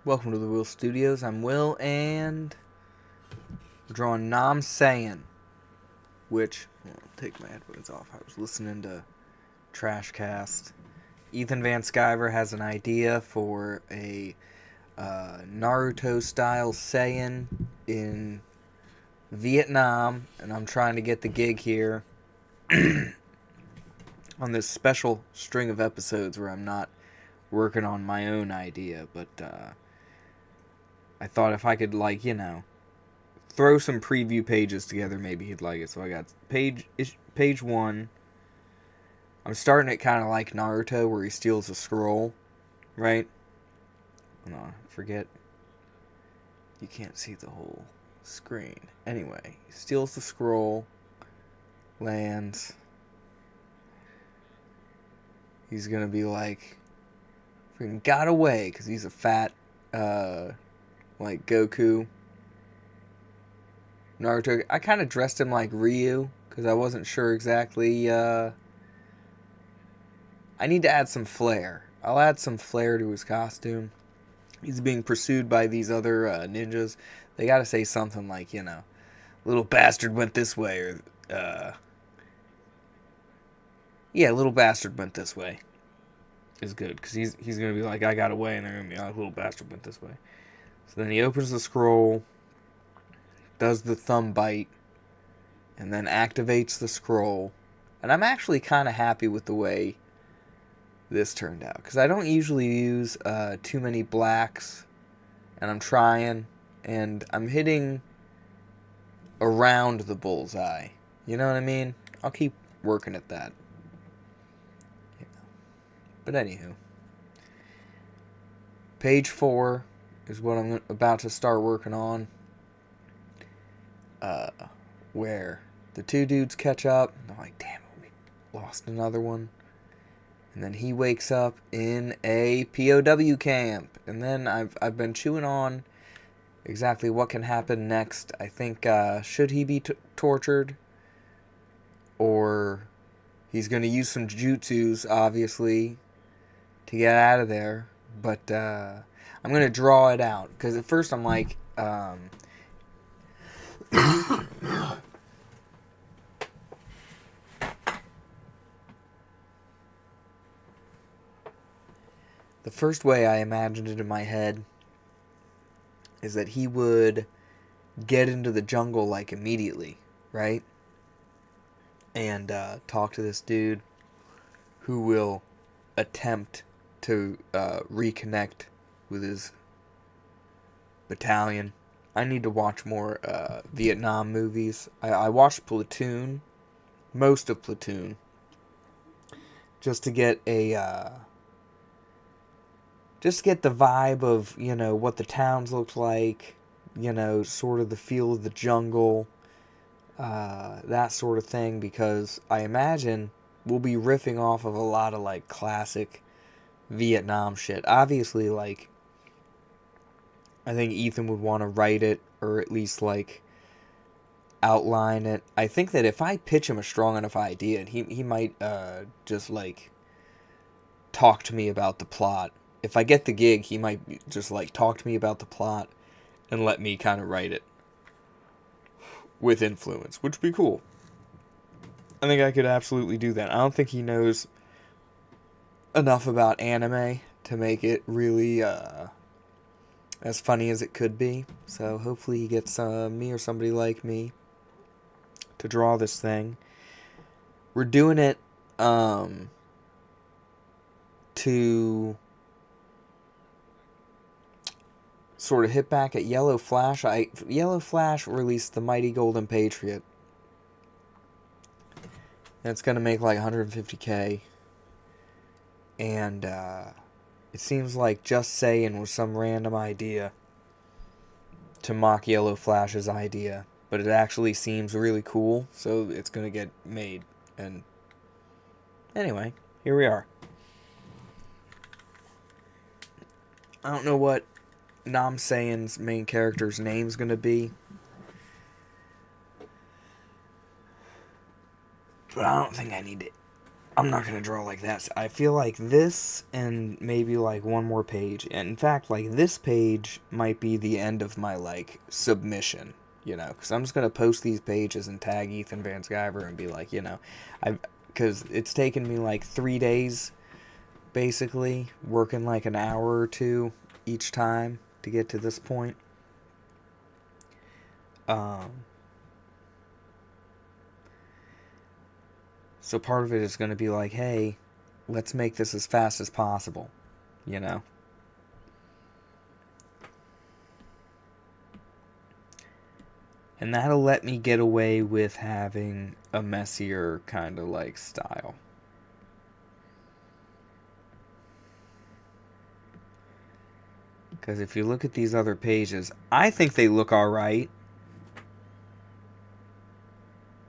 Welcome to the Will Studios. I'm Will, and I'm drawing Nam Saiyin, which, I'll take my headphones off. I was listening to Trashcast. Ethan Van Sciver has an idea for a Naruto-style Saiyin in Vietnam, and I'm trying to get the gig here on this special string of episodes where I'm not working on my own idea, but I thought if I could, throw some preview pages together, maybe he'd like it. So I got page 1. I'm starting it kind of like Naruto, where he steals a scroll, right? Hold on, forget. You can't see the whole screen. Anyway, he steals the scroll, lands. He's gonna be like, freaking got away, because he's a fat, like Goku. Naruto. I kind of dressed him like Ryu, because I wasn't sure exactly. I need to add some flair. I'll add some flair to his costume. He's being pursued by these other ninjas. They gotta say something like, little bastard went this way, or, little bastard went this way is good, because he's gonna be like, I got away, and they're gonna be like, little bastard went this way. So then he opens the scroll, does the thumb bite, and then activates the scroll. And I'm actually kind of happy with the way this turned out, because I don't usually use too many blacks, and I'm trying, and I'm hitting around the bullseye. You know what I mean? I'll keep working at that. But anywho, page 4 is what I'm about to start working on, where the two dudes catch up. I'm like, damn it, we lost another one. And then he wakes up in a POW camp. And then I've been chewing on exactly what can happen next. I think, should he be tortured? Or he's going to use some jutsus, obviously, to get out of there. But I'm going to draw it out. Because at first I'm like, the first way I imagined it in my head is that he would get into the jungle, like, immediately, right? And talk to this dude who will attempt to reconnect with his battalion. I need to watch more Vietnam movies. I watched Platoon, most of Platoon, just to get a just get the vibe of, what the towns looked like, sort of the feel of the jungle, that sort of thing, because I imagine we'll be riffing off of a lot of, like, classic Vietnam shit. Obviously, like, I think Ethan would want to write it, or at least, like, outline it. I think that if I pitch him a strong enough idea, he might just, like, talk to me about the plot. If I get the gig, he might just, like, talk to me about the plot and let me kind of write it with influence, which would be cool. I think I could absolutely do that. I don't think he knows enough about anime to make it really as funny as it could be. So hopefully he gets me or somebody like me to draw this thing. We're doing it to sort of hit back at Yellow Flash. Yellow Flash released The Mighty Golden Patriot. And it's going to make like 150K. And it seems like Just Saiyin was some random idea to mock Yellow Flash's idea. But it actually seems really cool, so it's going to get made. And anyway, here we are. I don't know what Nam Saiyin's main character's name's going to be, but I don't think I need to I'm not going to draw like that. I feel like this and maybe like one more page. And in fact, like this page might be the end of my like submission, you know, because I'm just going to post these pages and tag Ethan Van Sciver and be like, you know, because it's taken me like 3 days basically, working like an hour or two each time to get to this point. So part of it is going to be like, hey, let's make this as fast as possible, you know? And that'll let me get away with having a messier kind of like style. Because if you look at these other pages, I think they look alright.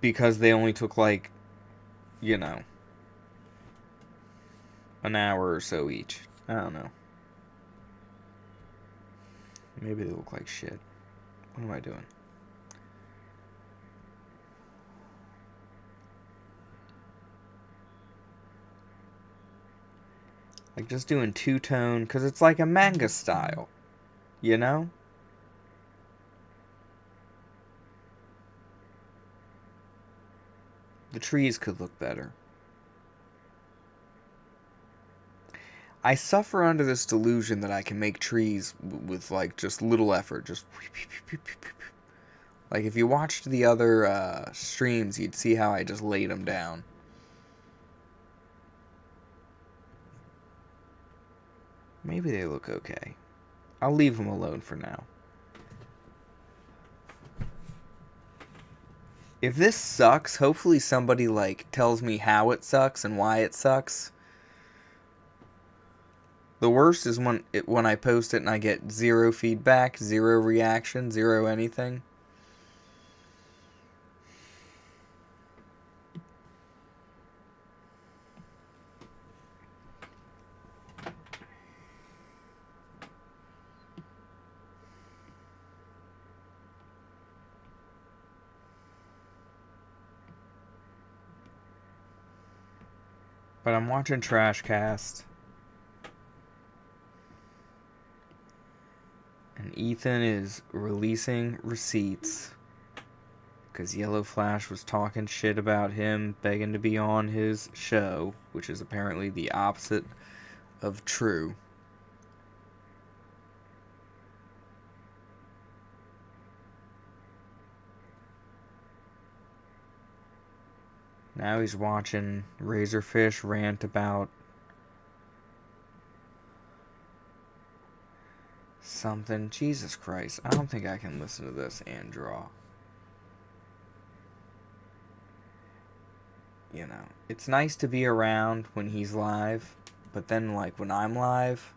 Because they only took like, you know, an hour or so each. I don't know. Maybe they look like shit. What am I doing? Like just doing two-tone, because it's like a manga style, you know? The trees could look better. I suffer under this delusion that I can make trees with like just little effort, just like if you watched the other streams, you'd see how I just laid them down. Maybe they look okay. I'll leave them alone for now. If this sucks, hopefully somebody like tells me how it sucks and why it sucks. The worst is when I post it and I get zero feedback, zero reaction, zero anything. But I'm watching Trashcast. And Ethan is releasing receipts. Because Yellow Flash was talking shit about him, begging to be on his show. Which is apparently the opposite of true. Now he's watching Razorfish rant about something. Jesus Christ. I don't think I can listen to this and draw. You know, it's nice to be around when he's live, but then like when I'm live,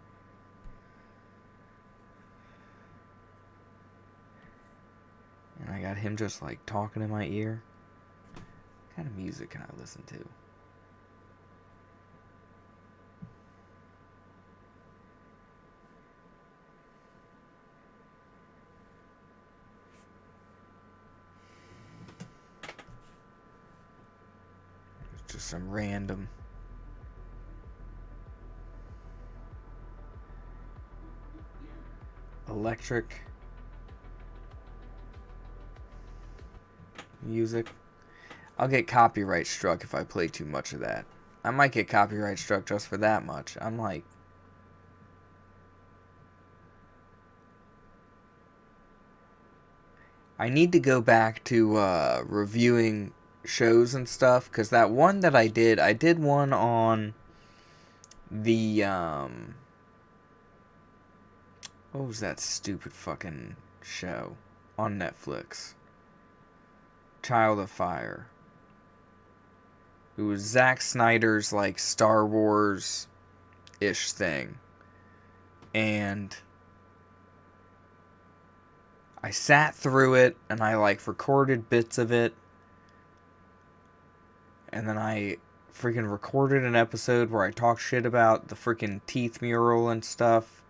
and I got him just like talking in my ear. What kind of music can I listen to? Just some random electric music. I'll get copyright struck if I play too much of that. I might get copyright struck just for that much. I'm like... I need to go back to reviewing shows and stuff, because that one that I did one on the, what was that stupid fucking show on Netflix? Child of Fire. It was Zack Snyder's, like, Star Wars-ish thing. And I sat through it, and I, like, recorded bits of it. And then I freaking recorded an episode where I talked shit about the freaking teeth mural and stuff.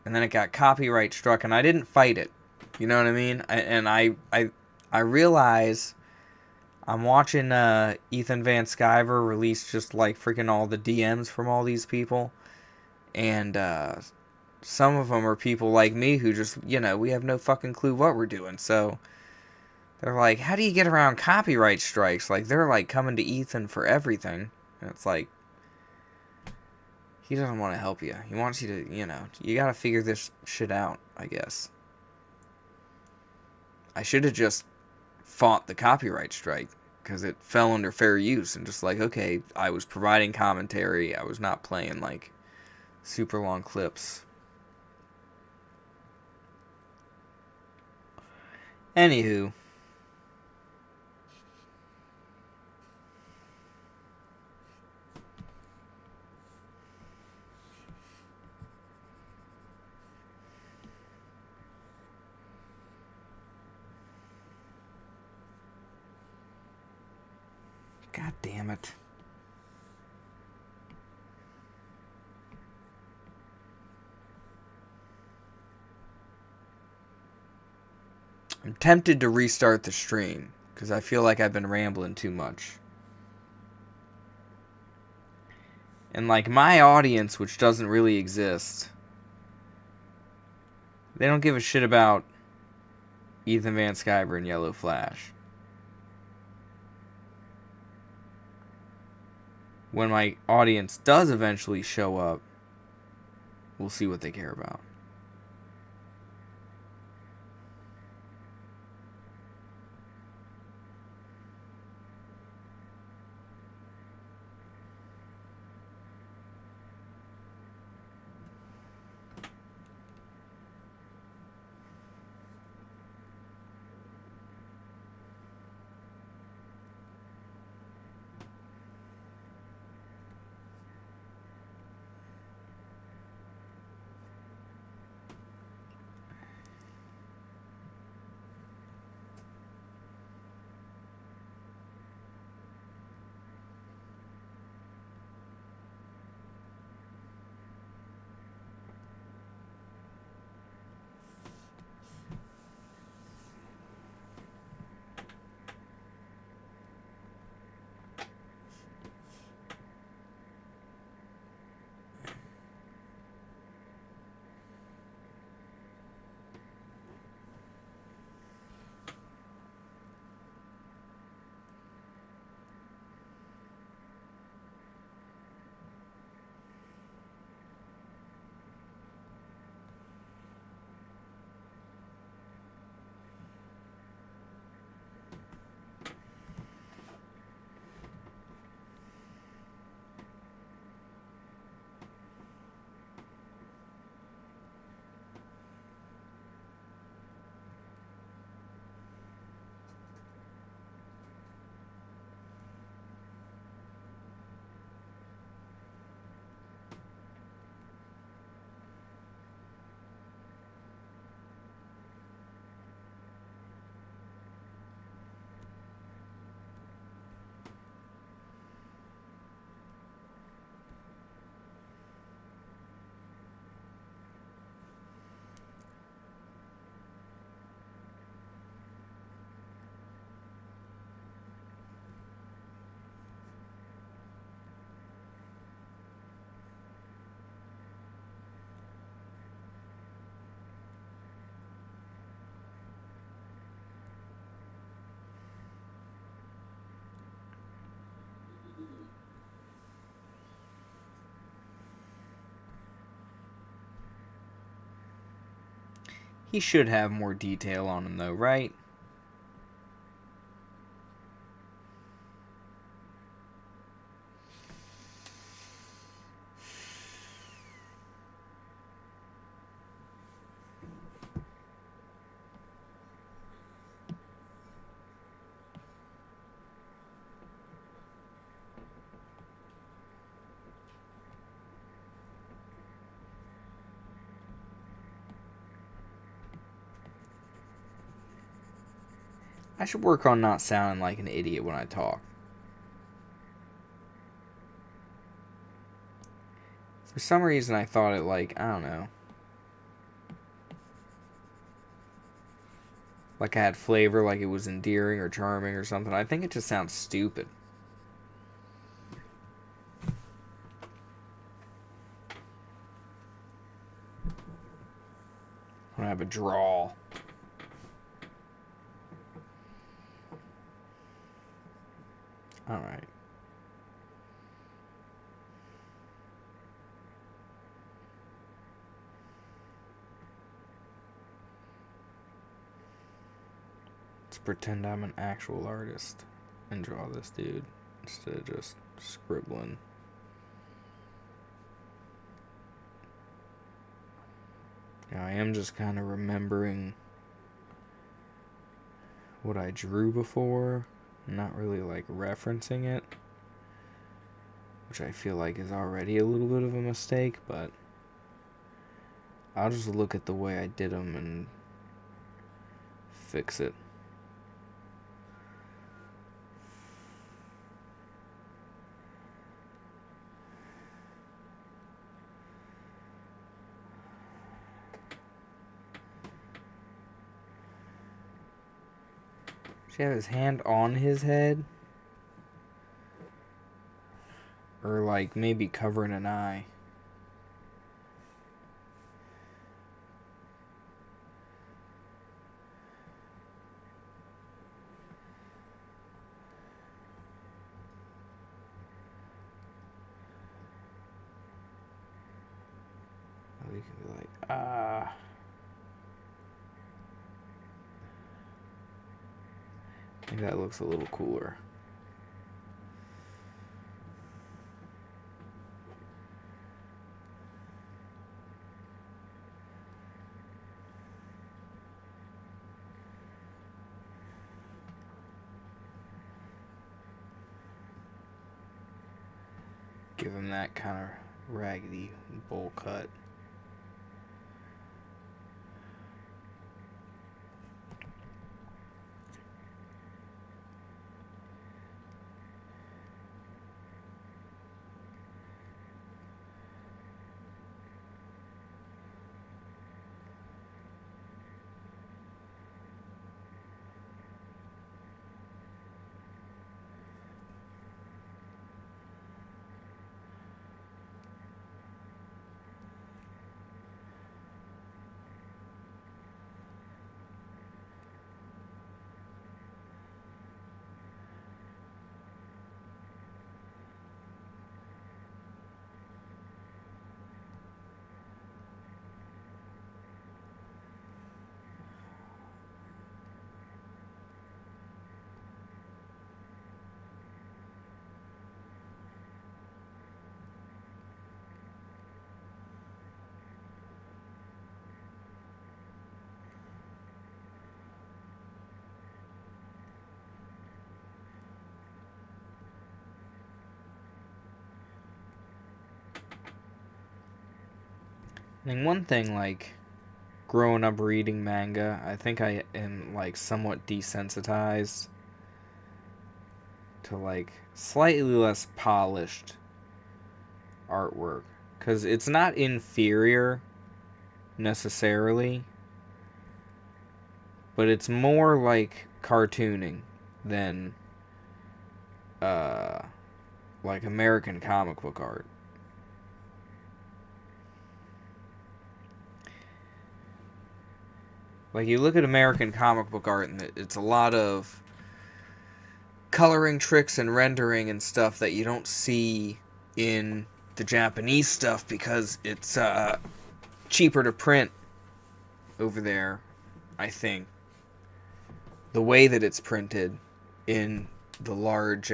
And then it got copyright struck, and I didn't fight it. You know what I mean? I realize I'm watching Ethan Van Sciver release just like freaking all the DMs from all these people. And some of them are people like me who just, we have no fucking clue what we're doing. So they're like, how do you get around copyright strikes? Like, they're like coming to Ethan for everything. And it's like, he doesn't want to help you. He wants you to, you gotta figure this shit out, I guess. I should have just fought the copyright strike because it fell under fair use and just like, okay, I was providing commentary. I was not playing like super long clips. Anywho. God damn it. I'm tempted to restart the stream because I feel like I've been rambling too much. And like my audience, which doesn't really exist, they don't give a shit about Ethan Van Sciver and Yellow Flash. When my audience does eventually show up, we'll see what they care about. He should have more detail on him though, right? I should work on not sounding like an idiot when I talk. For some reason I thought it like, I don't know. like I had flavor, like it was endearing or charming or something. I think it just sounds stupid. I have a drawl. Alright. Let's pretend I'm an actual artist and draw this dude instead of just scribbling. Now I am just kind of remembering what I drew before, not really like referencing it, which I feel like is already a little bit of a mistake, but I'll just look at the way I did them and fix it. Should he have his hand on his head? Or like maybe covering an eye? We can be like, I think that looks a little cooler. Give him that kind of raggedy bowl cut. And one thing, like, growing up reading manga, I think I am, like, somewhat desensitized to, like, slightly less polished artwork. Because it's not inferior, necessarily, but it's more like cartooning than, like, American comic book art. Like, you look at American comic book art, and it's a lot of coloring tricks and rendering and stuff that you don't see in the Japanese stuff because it's cheaper to print over there, I think. The way that it's printed in the large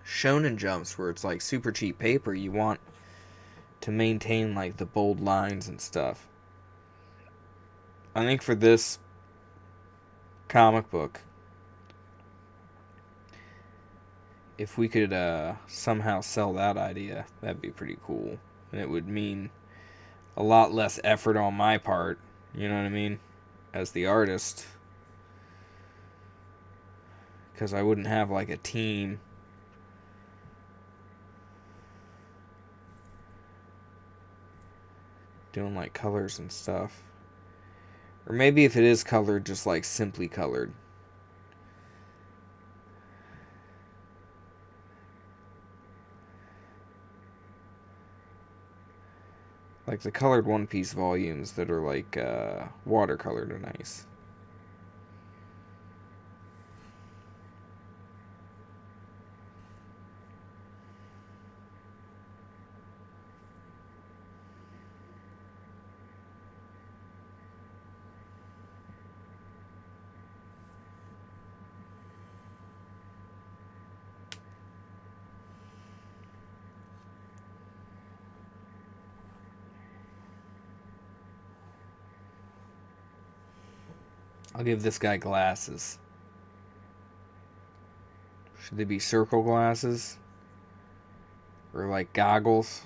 Shonen Jumps, where it's like super cheap paper, you want to maintain like the bold lines and stuff. I think for this comic book, if we could somehow sell that idea, that'd be pretty cool. And it would mean a lot less effort on my part, you know what I mean, as the artist. Because I wouldn't have like a team doing like colors and stuff. Or maybe if it is colored, just like simply colored. Like the colored One Piece volumes that are like watercolored are nice. I'll give this guy glasses. Should they be circle glasses? Or like goggles?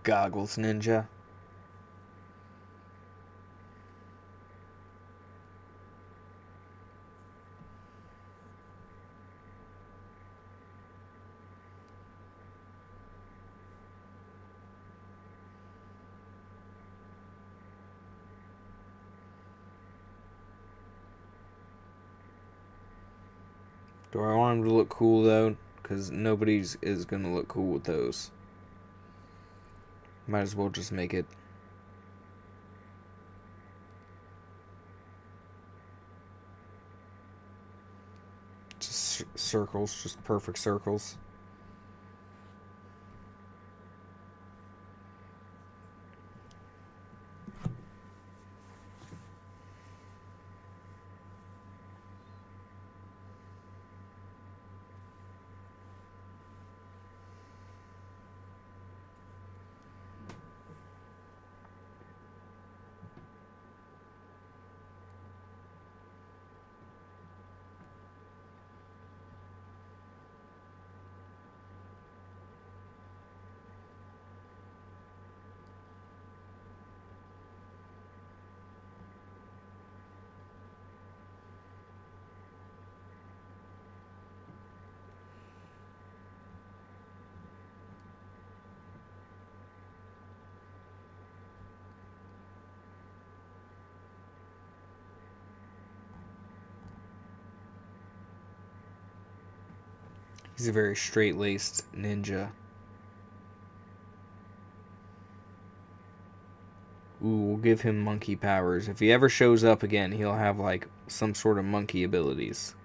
Goggles ninja. Do I want him to look cool though? Because nobody's is going to look cool with those. Might as well just make it just circles, just perfect circles. He's a very straight-laced ninja. Ooh, we'll give him monkey powers. If he ever shows up again, he'll have like some sort of monkey abilities.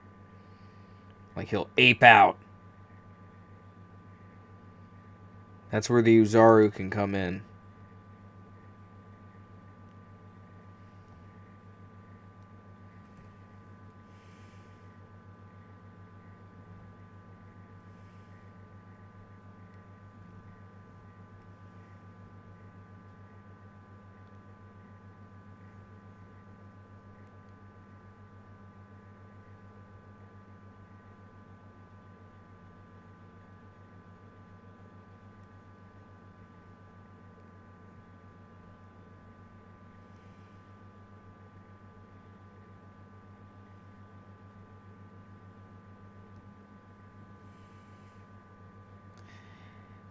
Like he'll ape out. That's where the Uzaru can come in.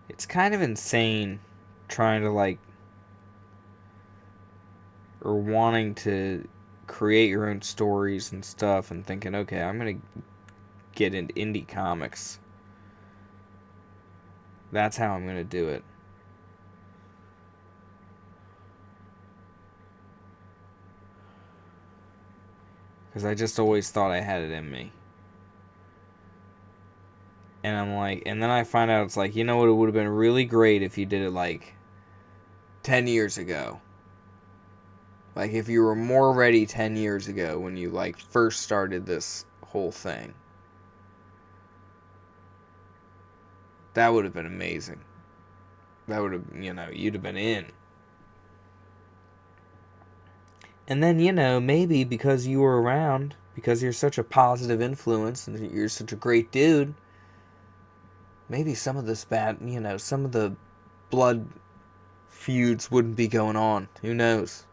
It's kind of insane trying to like or wanting to create your own stories and stuff and thinking, okay, I'm going to get into indie comics. That's how I'm going to do it. Because I just always thought I had it in me. And I'm like, and then I find out it's like, you know what, it would have been really great if you did it like 10 years ago. Like if you were more ready 10 years ago when you like first started this whole thing. That would have been amazing. That would have, you'd have been in. And then, maybe because you were around, because you're such a positive influence and you're such a great dude, maybe some of this some of the blood feuds wouldn't be going on. Who knows?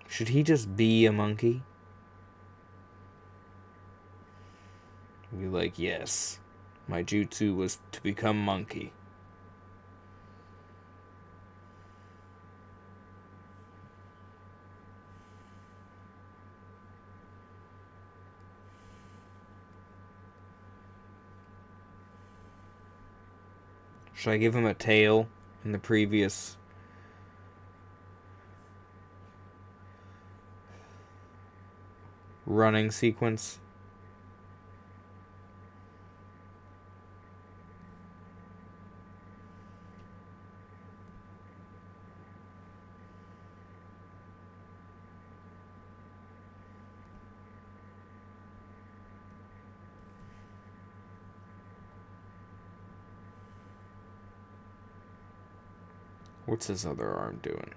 Should he just be a monkey? Be like, yes, my jutsu was to become monkey. Should I give him a tail in the previous running sequence? What's his other arm doing?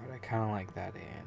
But I kind of like that ant.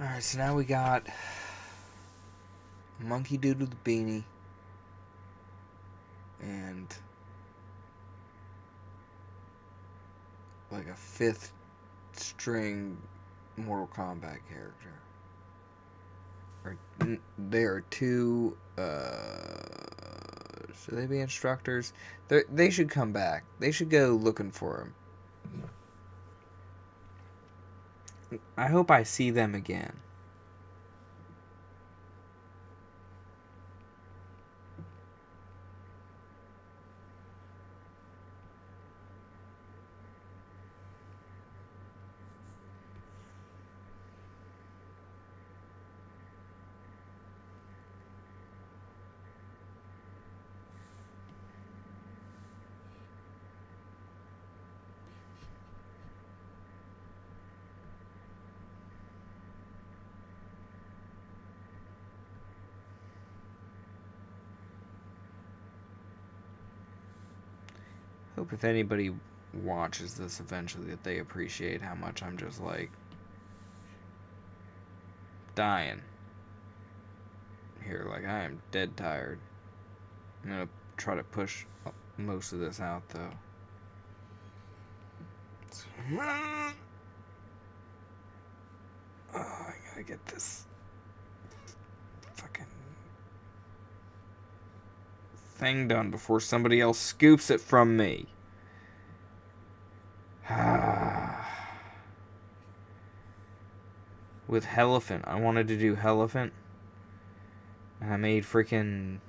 Alright, so now we got Monkey Dude with the beanie. and like a fifth string Mortal Kombat character. Or there are two. Should they be instructors? They should come back. They should go looking for him. I hope I see them again. Hope if anybody watches this eventually that they appreciate how much I'm just like dying here. Like, I am dead tired. I'm gonna try to push most of this out though. Oh, I gotta get this fucking thing done before somebody else scoops it from me. With Elephant. I wanted to do Elephant. And I made freaking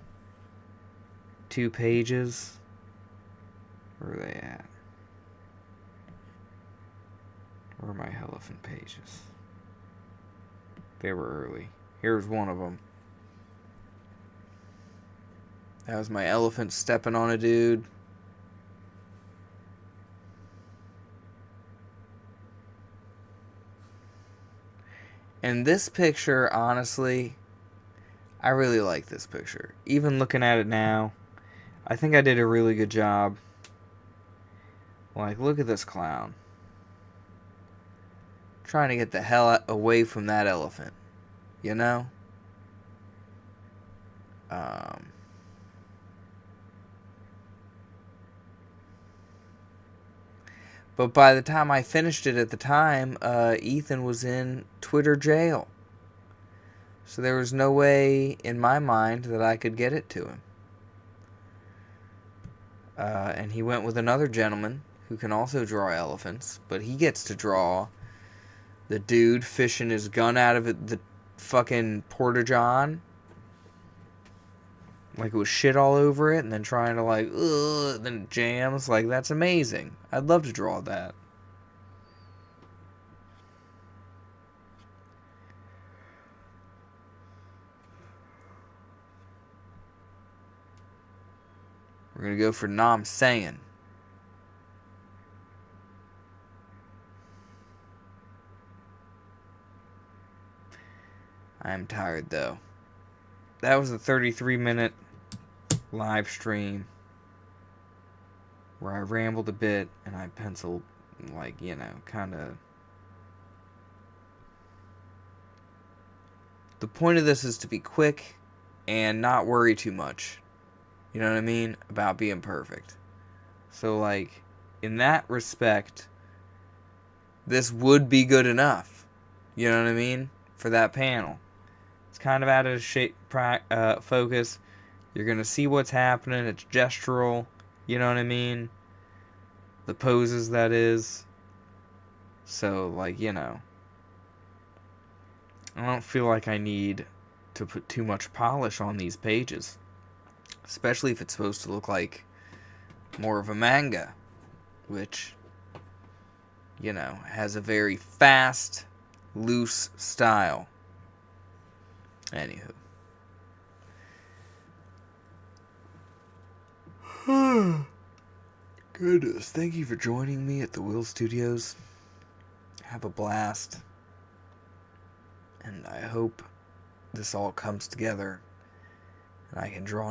2 pages. Where are they at? Where are my Elephant pages? They were early. Here's one of them. That was my elephant stepping on a dude. And this picture, honestly, I really like this picture. Even looking at it now, I think I did a really good job. Like, look at this clown. Trying to get the hell away from that elephant. You know? But by the time I finished it at the time, Ethan was in Twitter jail. So there was no way in my mind that I could get it to him. And he went with another gentleman who can also draw elephants, but he gets to draw the dude fishing his gun out of the fucking porta-john. Like it was shit all over it, and then trying to like, ugh, then it jams. Like, that's amazing. I'd love to draw that. We're gonna go for Nam Sayin. I am tired though. That was a 33-minute live stream where I rambled a bit and I penciled, like, you know, kind of. The point of this is to be quick and not worry too much. You know what I mean? About being perfect. So, like, in that respect, this would be good enough. You know what I mean? For that panel. It's kind of out of shape, focus. You're going to see what's happening. It's gestural. You know what I mean? The poses, that is. So, like, you know. I don't feel like I need to put too much polish on these pages. Especially if it's supposed to look like more of a manga. Which, you know, has a very fast, loose style. Anywho. Goodness, thank you for joining me at the Will Studios. Have a blast. And I hope this all comes together and I can draw